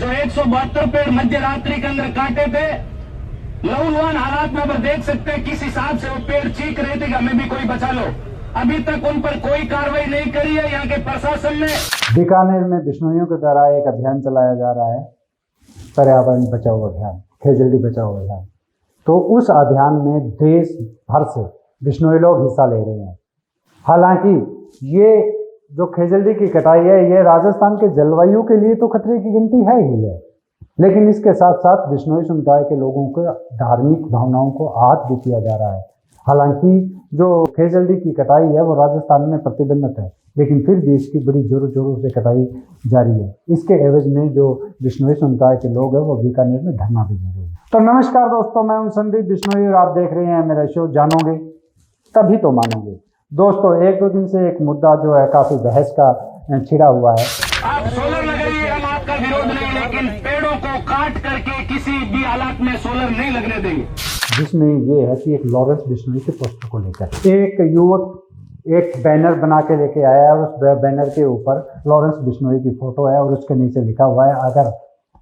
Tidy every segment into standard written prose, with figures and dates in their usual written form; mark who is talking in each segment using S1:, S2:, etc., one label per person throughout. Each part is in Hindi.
S1: जो 172 पेड़ मध्य रात्रि के अंदर काटे थे, लहूलुहान हालात में अब देख सकते हैं किस हिसाब से वो पेड़ चीख रहे थे कि हमें भी कोई बचा लो। अभी तक उन पर कोई कार्रवाई नहीं करी है यहाँ के प्रशासन ने।
S2: बीकानेर में बिश्नोइयों के द्वारा एक अभियान चलाया जा रहा है, पर्यावरण बचाओ अभियान, खेजड़ी बचाओ अभियान। तो उस अभियान में देश भर से बिश्नोई लोग हिस्सा ले रहे हैं। हालांकि ये जो खेजड़ी की कटाई है, ये राजस्थान के जलवायु के लिए तो खतरे की गिनती है ही है, लेकिन इसके साथ साथ बिश्नोई समुदाय के लोगों को धार्मिक भावनाओं को आहत भी किया जा रहा है। हालांकि जो खेजड़ी की कटाई है वो राजस्थान में प्रतिबंधित है, लेकिन फिर भी इसकी बड़ी जोरों जोरों से कटाई जारी है। इसके एवज में जो बिश्नोई समुदाय के लोग हैं वो बीकानेर में धरना भी दे रहे हैं। तो नमस्कार दोस्तों, मैं हूं संदीप बिश्नोई और आप देख रहे हैं मेरा शो जानोगे तभी तो मानोगे। दोस्तों, एक दो दिन से एक मुद्दा जो है काफी बहस का छिड़ा हुआ है।
S1: आप सोलर लगाइए, हम आपका विरोध नहीं, लेकिन पेड़ों को काट करके किसी भी हालात में सोलर नहीं लगने देंगे।
S2: जिसमें ये है कि एक लॉरेंस बिश्नोई के पोस्टर को लेकर एक युवक एक बैनर बना के लेके आया है। उस बैनर के ऊपर लॉरेंस बिश्नोई की फोटो है और उसके नीचे लिखा हुआ है, अगर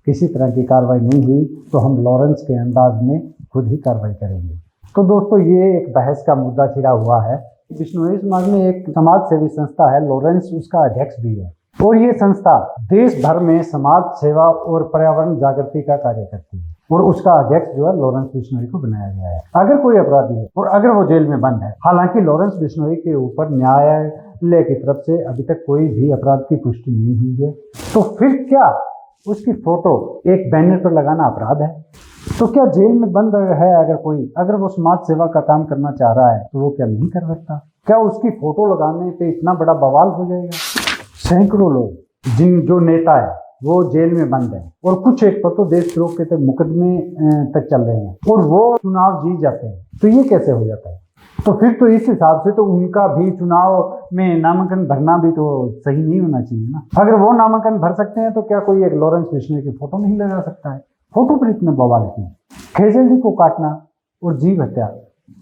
S2: किसी तरह की कार्रवाई नहीं हुई तो हम लॉरेंस के अंदाज में खुद ही कार्रवाई करेंगे। तो दोस्तों, ये एक बहस का मुद्दा छिड़ा हुआ है। बिश्नोई समाज में एक समाज सेवी संस्था है, लॉरेंस उसका अध्यक्ष भी है, और ये संस्था देश भर में समाज सेवा और पर्यावरण जागृति का कार्य करती है, और उसका अध्यक्ष जो है लॉरेंस बिश्नोई को बनाया गया है। अगर कोई अपराधी है और अगर वो जेल में बंद है, हालांकि लॉरेंस बिश्नोई के ऊपर न्यायालय की तरफ से अभी तक कोई भी अपराध की पुष्टि नहीं हुई है, तो फिर क्या उसकी फोटो एक बैनर पर लगाना अपराध है? तो क्या जेल में बंद है अगर वो समाज सेवा का काम करना चाह रहा है तो वो क्या नहीं कर सकता? क्या उसकी फोटो लगाने पे इतना बड़ा बवाल हो जाएगा? सैकड़ों लोग जो नेता है वो जेल में बंद है, और कुछ एक पर तो देशद्रोह के मुकदमे तक चल रहे हैं, और वो चुनाव जीत जाते हैं। तो ये कैसे हो जाता है? तो फिर तो इस हिसाब से तो उनका भी चुनाव में नामांकन भरना भी तो सही नहीं होना चाहिए ना। अगर वो नामांकन भर सकते हैं तो क्या कोई एक लॉरेंस बिश्नोई की फोटो नहीं लगा सकता है? फोटो पर इतने बवाल क्यों? खेजड़ी को काटना और जीव हत्या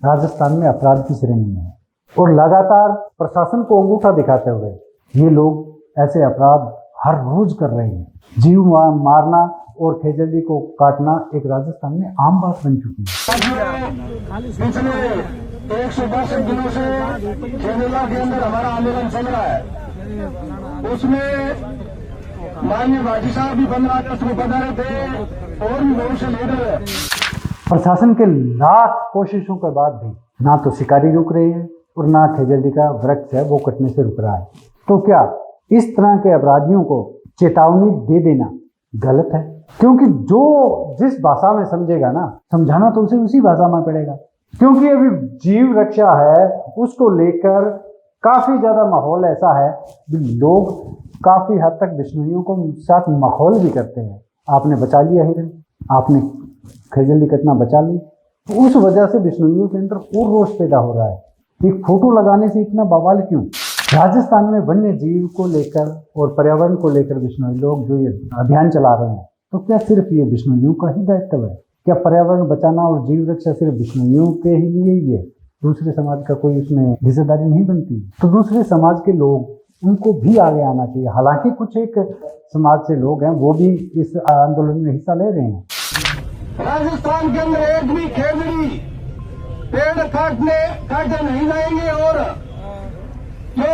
S2: राजस्थान में अपराध की श्रेणी में है, और लगातार प्रशासन को अंगूठा दिखाते हुए ये लोग ऐसे अपराध हर रोज कर रहे हैं। जीव मारना और खेजड़ी को काटना एक राजस्थान में आम बात बन चुकी है।
S1: पिछले 162 दिनों से केरला के अंदर हमारा आंदोलन चल रहा है। उसमें माननीय भाटी साहब भी 15 अगस्त को पधारे थे, और भी बहुत से लीडर है।
S2: प्रशासन के लाख कोशिशों के बाद भी ना तो शिकारी रुक रहे हैं और ना खेजड़ी का वृक्ष है वो कटने से रुक रहा है। तो क्या इस तरह के अपराधियों को चेतावनी दे देना गलत है? क्योंकि जो जिस भाषा में समझेगा ना, समझाना तो उसे उसी भाषा में पड़ेगा। क्योंकि अभी जीव रक्षा है, उसको लेकर काफी ज्यादा माहौल ऐसा है, लोग काफी हद तक बिश्नोइयों को साथ माहौल भी करते हैं। आपने बचा लिया हिरन, आपने खेजड़ी कटना बचा ली, तो उस वजह से बिश्नोइयों के अंदर और रोष पैदा हो रहा है। एक फोटो लगाने से इतना बवाल क्यों? राजस्थान में वन्य जीव को लेकर और पर्यावरण को लेकर बिश्नोई लोग जो ये अभियान चला रहे हैं, तो क्या सिर्फ ये बिश्नोइयों का ही दायित्व है? क्या पर्यावरण बचाना और जीव रक्षा सिर्फ बिश्नोइयों के ही लिए ही है? दूसरे समाज का कोई उसमें हिस्सेदारी नहीं बनती? तो दूसरे समाज के लोग, उनको भी आगे आना चाहिए। हालांकि कुछ एक समाज से लोग हैं वो भी इस आंदोलन में हिस्सा ले रहे हैं।
S1: राजस्थान के अंदर एक भी खेजड़ी पेड़ काटे नहीं जाएंगे, और जो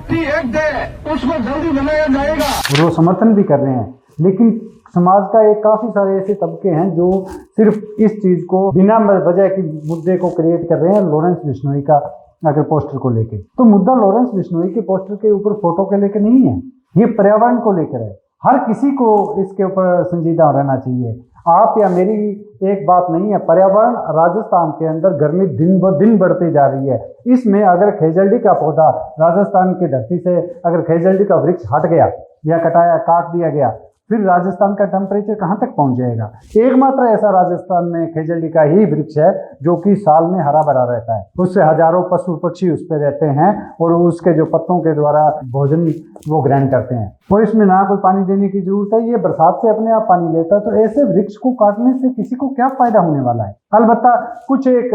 S1: टी एक्ट है उसको जल्दी बनाया जाएगा।
S2: और वो समर्थन भी कर रहे हैं, लेकिन समाज का एक काफी सारे ऐसे तबके हैं जो सिर्फ इस चीज को बिना वजह की मुद्दे को क्रिएट कर रहे हैं। लॉरेंस बिश्नोई का अगर पोस्टर को लेके, तो मुद्दा लॉरेंस बिश्नोई के पोस्टर के ऊपर फोटो के लेके नहीं है, ये पर्यावरण को लेकर है। हर किसी को इसके ऊपर संजीदा रहना चाहिए। आप या मेरी एक बात नहीं है, पर्यावरण राजस्थान के अंदर गर्मी दिन ब दिन बढ़ती जा रही है। इसमें अगर खेजड़ी का पौधा राजस्थान की धरती से, अगर खेजड़ी का वृक्ष हट गया या काट दिया गया, फिर राजस्थान का टेम्परेचर कहाँ तक पहुंच जाएगा? एकमात्र ऐसा राजस्थान में खेजड़ी का ही वृक्ष है जो कि साल में हरा भरा रहता है। उससे हजारों पशु पक्षी उस पर रहते हैं और उसके जो पत्तों के द्वारा भोजन वो ग्रहण करते हैं, और इसमें ना कोई पानी देने की जरूरत है। ये बरसात से अपने आप पानी लेता है। तो ऐसे वृक्ष को काटने से किसी को क्या फायदा होने वाला है? अलबत्ता कुछ एक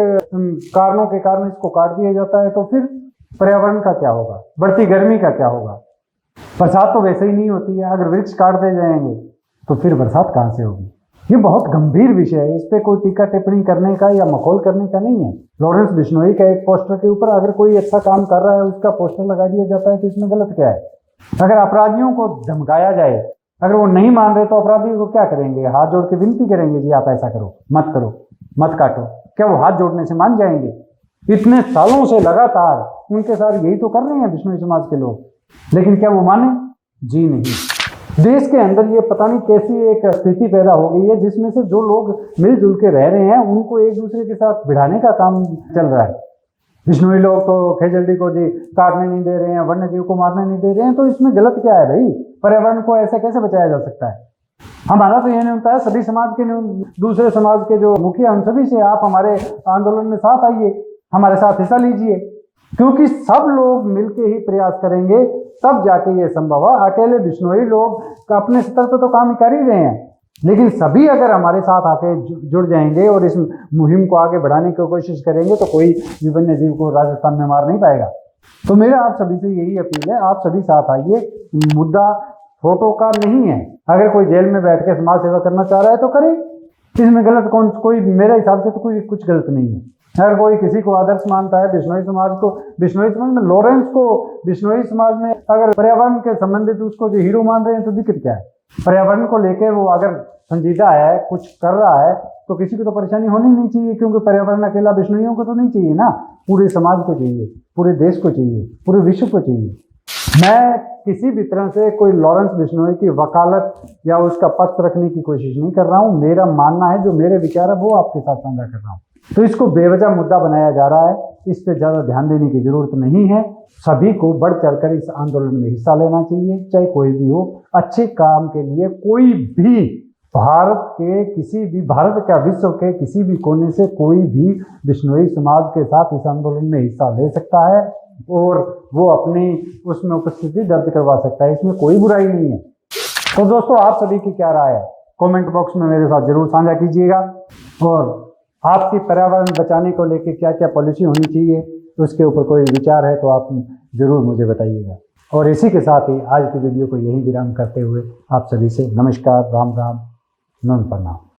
S2: कारणों के कारण इसको काट दिया जाता है, तो फिर पर्यावरण का क्या होगा? बढ़ती गर्मी का क्या होगा? बरसात तो वैसे ही नहीं होती है। अगर वृक्ष काटते जाएंगे तो फिर बरसात कहाँ से होगी। ये बहुत गंभीर विषय है, इस पे कोई टीका टिप्पणी करने का या मखौल करने का नहीं है। लॉरेंस बिश्नोई का एक पोस्टर के ऊपर अगर कोई अच्छा काम कर रहा है उसका पोस्टर लगा दिया जाता है तो इसमें गलत क्या है। अगर अपराधियों को धमकाया जाए, अगर वो नहीं मान रहे तो अपराधियों को क्या करेंगे, हाथ जोड़ के विनती करेंगे जी आप ऐसा करो, मत काटो, क्या वो हाथ जोड़ने से मान जाएंगे। इतने सालों से लगातार उनके साथ यही तो कर रहे हैं बिश्नोई समाज के लोग, लेकिन क्या वो माने जी नहीं। देश के अंदर ये पता नहीं कैसी एक स्थिति पैदा हो गई है जिसमें से जो लोग मिलजुल के रह रहे हैं उनको एक दूसरे के साथ भिड़ाने का काम चल रहा है। बिश्नोई लोग तो खेजल्डी को जी काटने नहीं दे रहे हैं, वन्य जीव को मारने नहीं दे रहे हैं, तो इसमें गलत क्या है भाई। पर्यावरण को ऐसे कैसे बचाया जा सकता है। हमारा तो ये नहीं होता है, सभी समाज के दूसरे समाज के जो मुखिया उन सभी से आप हमारे आंदोलन में साथ आइए, हमारे साथ हिस्सा लीजिए, क्योंकि सब लोग मिलके ही प्रयास करेंगे तब जाके ये संभव है। अकेले बिश्नोई लोग अपने स्तर पर तो काम कर ही रहे हैं, लेकिन सभी अगर हमारे साथ आके जुड़ जाएंगे और इस मुहिम को आगे बढ़ाने की कोशिश करेंगे तो कोई भी वन्य जीव को राजस्थान में मार नहीं पाएगा। तो मेरा आप सभी से यही अपील है, आप सभी साथ आइए। मुद्दा फोटो का नहीं है, अगर कोई जेल में बैठ के समाज सेवा करना चाह रहा है तो करे, इसमें गलत कोई मेरे हिसाब से तो कोई कुछ गलत नहीं है। अगर कोई किसी को आदर्श मानता है बिश्नोई समाज को, बिश्नोई समाज में लॉरेंस को बिश्नोई समाज में अगर पर्यावरण के संबंधित उसको जो हीरो मान रहे हैं तो दिक्कत क्या है। पर्यावरण को लेकर वो अगर संजीदा है, कुछ कर रहा है तो किसी को तो परेशानी होनी नहीं चाहिए, क्योंकि पर्यावरण अकेला बिश्नोइयों को तो नहीं चाहिए ना, पूरे समाज को चाहिए, पूरे देश को चाहिए, पूरे विश्व को चाहिए। मैं किसी भी तरह से कोई लॉरेंस बिश्नोई की वकालत या उसका पक्ष रखने की कोशिश नहीं कर रहा हूँ। मेरा मानना है, जो मेरे विचार है वो आपके साथ साझा कर रहा हूँ। तो इसको बेवजह मुद्दा बनाया जा रहा है, इस पे ज़्यादा ध्यान देने की जरूरत नहीं है। सभी को बढ़ चढ़कर इस आंदोलन में हिस्सा लेना चाहिए, चाहे कोई भी हो। अच्छे काम के लिए कोई भी भारत का विश्व के किसी भी कोने से कोई भी बिश्नोई समाज के साथ इस आंदोलन में हिस्सा ले सकता है और वो अपनी उसमें उपस्थिति दर्ज करवा सकता है, इसमें कोई बुराई नहीं है। तो दोस्तों, आप सभी की क्या राय है कमेंट बॉक्स में मेरे साथ जरूर साझा कीजिएगा, और आपकी पर्यावरण बचाने को लेकर क्या क्या पॉलिसी होनी चाहिए उसके ऊपर कोई विचार है तो आप जरूर मुझे बताइएगा। और इसी के साथ ही आज की वीडियो को यहीं विराम करते हुए आप सभी से नमस्कार, राम राम, नमन प्रणाम।